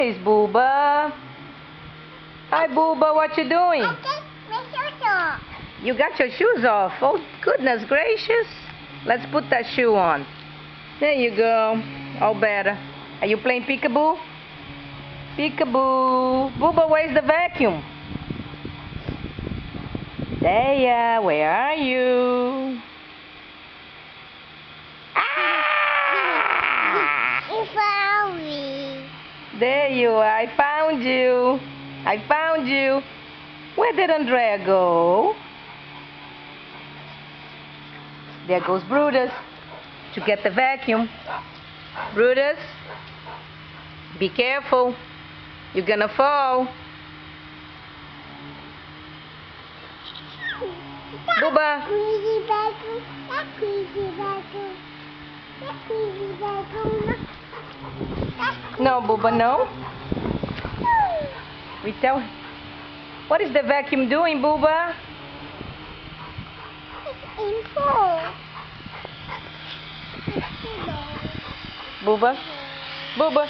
Hey, Buba. Hi, Buba. What you doing? My shoes off. You got your shoes off. Oh, goodness gracious. Let's put that shoe on. There you go. All better. Are you playing peekaboo? Peekaboo. Buba, where's the vacuum? There you are. Where are you? You found me. There you are. I found you. I found you. Where did Andrea go? There goes Brutus to get the vacuum. Brutus, be careful. You're gonna fall. Buba. Squeezy vacuum. That squeezy vacuum. That squeezy vacuum. No, Buba, no. We tell. What is the vacuum doing, Buba? It's in full. Buba. Buba.